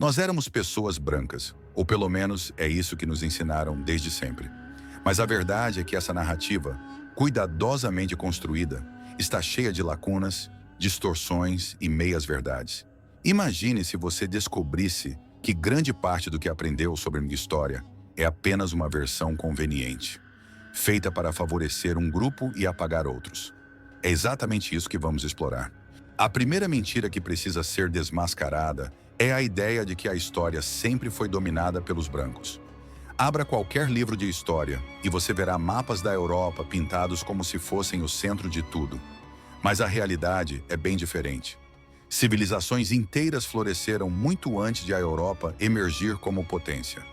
Nós éramos pessoas brancas, ou pelo menos é isso que nos ensinaram desde sempre. Mas a verdade é que essa narrativa, cuidadosamente construída, está cheia de lacunas, distorções e meias-verdades. Imagine se você descobrisse que grande parte do que aprendeu sobre minha história é apenas uma versão conveniente, feita para favorecer um grupo e apagar outros. É exatamente isso que vamos explorar. A primeira mentira que precisa ser desmascarada é a ideia de que a história sempre foi dominada pelos brancos. Abra qualquer livro de história e você verá mapas da Europa pintados como se fossem o centro de tudo. Mas a realidade é bem diferente. Civilizações inteiras floresceram muito antes de a Europa emergir como potência.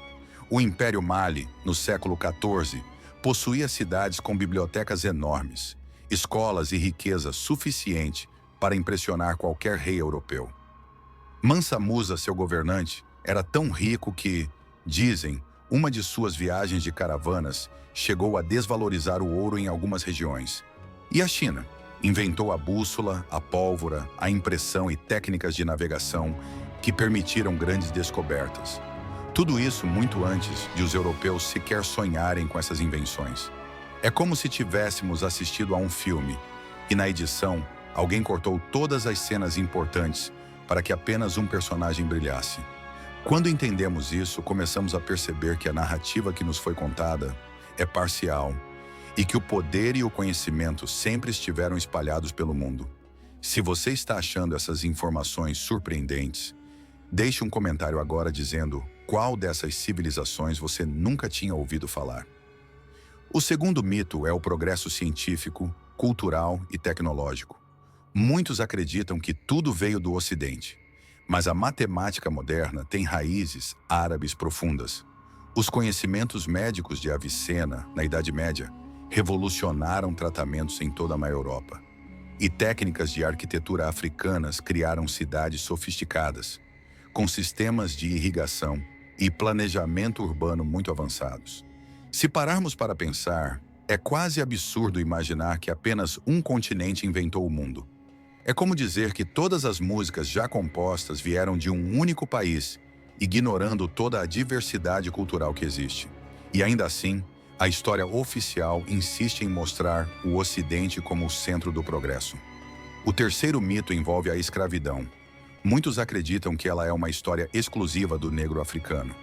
O Império Mali, no século XIV, possuía cidades com bibliotecas enormes, escolas e riqueza suficiente para impressionar qualquer rei europeu. Mansa Musa, seu governante, era tão rico que, dizem, uma de suas viagens de caravanas chegou a desvalorizar o ouro em algumas regiões. E a China? Inventou a bússola, a pólvora, a impressão e técnicas de navegação que permitiram grandes descobertas. Tudo isso muito antes de os europeus sequer sonharem com essas invenções. É como se tivéssemos assistido a um filme e, na edição, alguém cortou todas as cenas importantes para que apenas um personagem brilhasse. Quando entendemos isso, começamos a perceber que a narrativa que nos foi contada é parcial e que o poder e o conhecimento sempre estiveram espalhados pelo mundo. Se você está achando essas informações surpreendentes, deixe um comentário agora dizendo qual dessas civilizações você nunca tinha ouvido falar. O segundo mito é o progresso científico, cultural e tecnológico. Muitos acreditam que tudo veio do Ocidente, mas a matemática moderna tem raízes árabes profundas. Os conhecimentos médicos de Avicena, na Idade Média, revolucionaram tratamentos em toda a Europa. E técnicas de arquitetura africanas criaram cidades sofisticadas, com sistemas de irrigação e planejamento urbano muito avançados. Se pararmos para pensar, é quase absurdo imaginar que apenas um continente inventou o mundo. É como dizer que todas as músicas já compostas vieram de um único país, ignorando toda a diversidade cultural que existe. E ainda assim, a história oficial insiste em mostrar o Ocidente como o centro do progresso. O terceiro mito envolve a escravidão. Muitos acreditam que ela é uma história exclusiva do negro africano.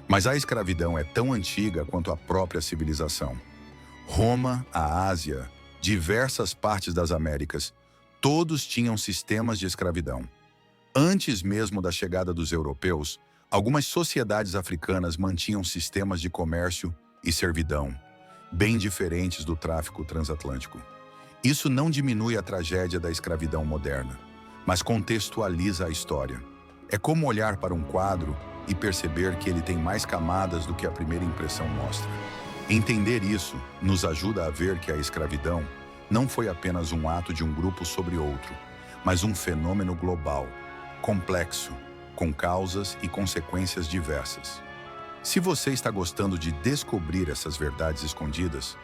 Mas a escravidão é tão antiga quanto a própria civilização. Roma, a Ásia, diversas partes das Américas, todos tinham sistemas de escravidão. Antes mesmo da chegada dos europeus, algumas sociedades africanas mantinham sistemas de comércio e servidão, bem diferentes do tráfico transatlântico. Isso não diminui a tragédia da escravidão moderna, mas contextualiza a história. É como olhar para um quadro e perceber que ele tem mais camadas do que a primeira impressão mostra. Entender isso nos ajuda a ver que a escravidão não foi apenas um ato de um grupo sobre outro, mas um fenômeno global, complexo, com causas e consequências diversas. Se você está gostando de descobrir essas verdades escondidas,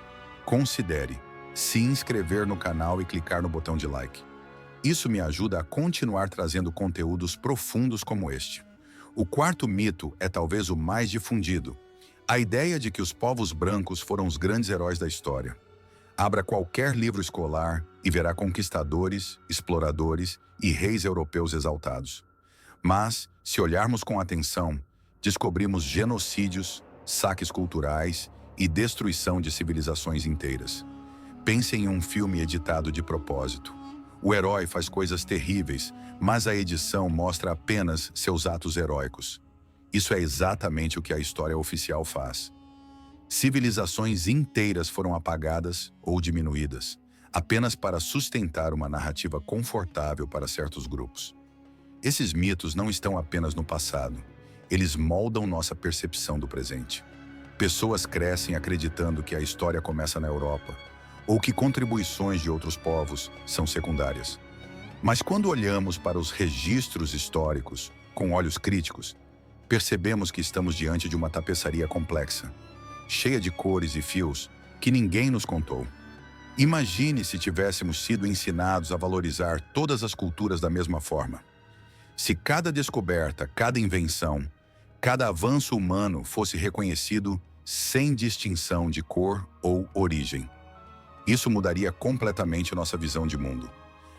considere se inscrever no canal e clicar no botão de like. Isso me ajuda a continuar trazendo conteúdos profundos como este. O quarto mito é talvez o mais difundido: a ideia de que os povos brancos foram os grandes heróis da história. Abra qualquer livro escolar e verá conquistadores, exploradores e reis europeus exaltados. Mas, se olharmos com atenção, descobrimos genocídios, saques culturais e destruição de civilizações inteiras. Pense em um filme editado de propósito. O herói faz coisas terríveis, mas a edição mostra apenas seus atos heróicos. Isso é exatamente o que a história oficial faz. Civilizações inteiras foram apagadas ou diminuídas, apenas para sustentar uma narrativa confortável para certos grupos. Esses mitos não estão apenas no passado, eles moldam nossa percepção do presente. Pessoas crescem acreditando que a história começa na Europa, ou que contribuições de outros povos são secundárias. Mas quando olhamos para os registros históricos com olhos críticos, percebemos que estamos diante de uma tapeçaria complexa, cheia de cores e fios que ninguém nos contou. Imagine se tivéssemos sido ensinados a valorizar todas as culturas da mesma forma. Se cada descoberta, cada invenção, cada avanço humano fosse reconhecido sem distinção de cor ou origem, isso mudaria completamente nossa visão de mundo.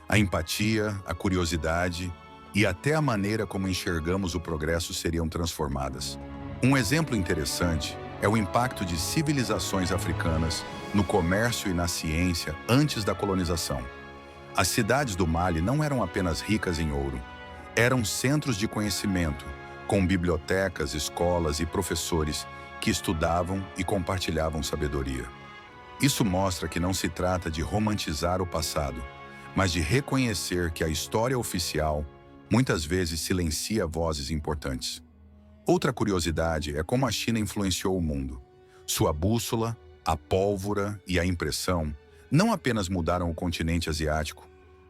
A empatia, a curiosidade e até a maneira como enxergamos o progresso seriam transformadas. Um exemplo interessante é o impacto de civilizações africanas no comércio e na ciência antes da colonização. As cidades do Mali não eram apenas ricas em ouro, eram centros de conhecimento, com bibliotecas, escolas e professores que estudavam e compartilhavam sabedoria. Isso mostra que não se trata de romantizar o passado, mas de reconhecer que a história oficial muitas vezes silencia vozes importantes. Outra curiosidade é como a China influenciou o mundo. Sua bússola, a pólvora e a impressão não apenas mudaram o continente asiático,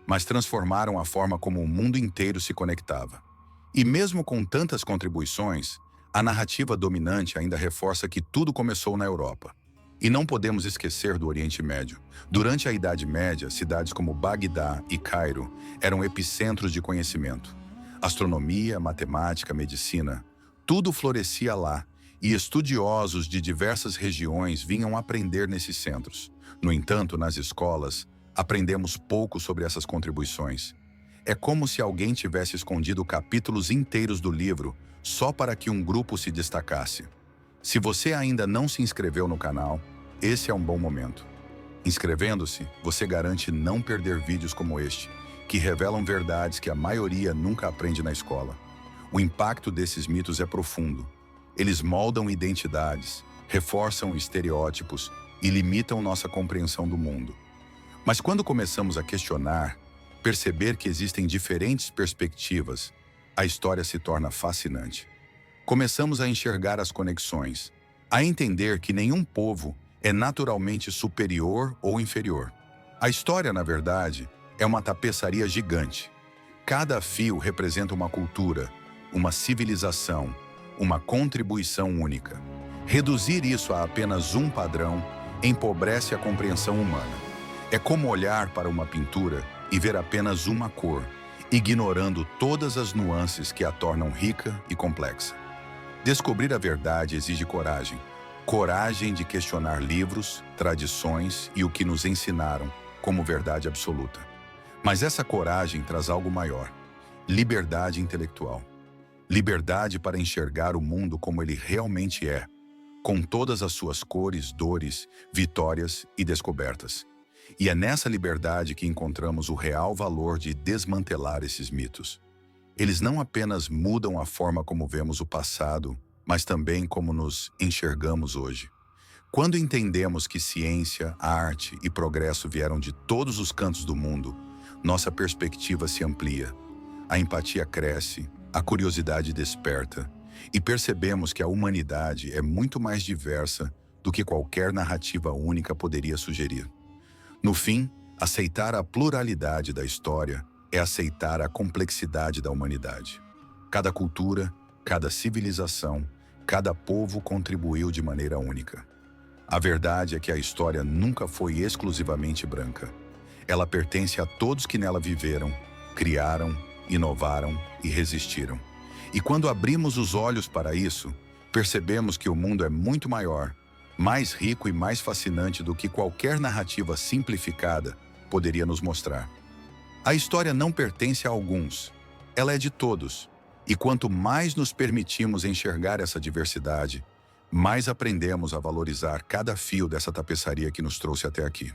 mas transformaram a forma como o mundo inteiro se conectava. E mesmo com tantas contribuições, a narrativa dominante ainda reforça que tudo começou na Europa. E não podemos esquecer do Oriente Médio. Durante a Idade Média, cidades como Bagdá e Cairo eram epicentros de conhecimento. Astronomia, matemática, medicina, tudo florescia lá, e estudiosos de diversas regiões vinham aprender nesses centros. No entanto, nas escolas, aprendemos pouco sobre essas contribuições. É como se alguém tivesse escondido capítulos inteiros do livro só para que um grupo se destacasse. Se você ainda não se inscreveu no canal, esse é um bom momento. Inscrevendo-se, você garante não perder vídeos como este, que revelam verdades que a maioria nunca aprende na escola. O impacto desses mitos é profundo. Eles moldam identidades, reforçam estereótipos e limitam nossa compreensão do mundo. Mas quando começamos a questionar, perceber que existem diferentes perspectivas, a história se torna fascinante. Começamos a enxergar as conexões, a entender que nenhum povo é naturalmente superior ou inferior. A história, na verdade, é uma tapeçaria gigante. Cada fio representa uma cultura, uma civilização, uma contribuição única. Reduzir isso a apenas um padrão empobrece a compreensão humana. É como olhar para uma pintura e ver apenas uma cor, ignorando todas as nuances que a tornam rica e complexa. Descobrir a verdade exige coragem. Coragem de questionar livros, tradições e o que nos ensinaram como verdade absoluta. Mas essa coragem traz algo maior: liberdade intelectual. Liberdade para enxergar o mundo como ele realmente é, com todas as suas cores, dores, vitórias e descobertas. E é nessa liberdade que encontramos o real valor de desmantelar esses mitos. Eles não apenas mudam a forma como vemos o passado, mas também como nos enxergamos hoje. Quando entendemos que ciência, arte e progresso vieram de todos os cantos do mundo, nossa perspectiva se amplia. A empatia cresce, a curiosidade desperta, e percebemos que a humanidade é muito mais diversa do que qualquer narrativa única poderia sugerir. No fim, aceitar a pluralidade da história é aceitar a complexidade da humanidade. Cada cultura, cada civilização, cada povo contribuiu de maneira única. A verdade é que a história nunca foi exclusivamente branca. Ela pertence a todos que nela viveram, criaram, inovaram e resistiram. E quando abrimos os olhos para isso, percebemos que o mundo é muito maior, mais rico e mais fascinante do que qualquer narrativa simplificada poderia nos mostrar. A história não pertence a alguns, ela é de todos. E quanto mais nos permitimos enxergar essa diversidade, mais aprendemos a valorizar cada fio dessa tapeçaria que nos trouxe até aqui.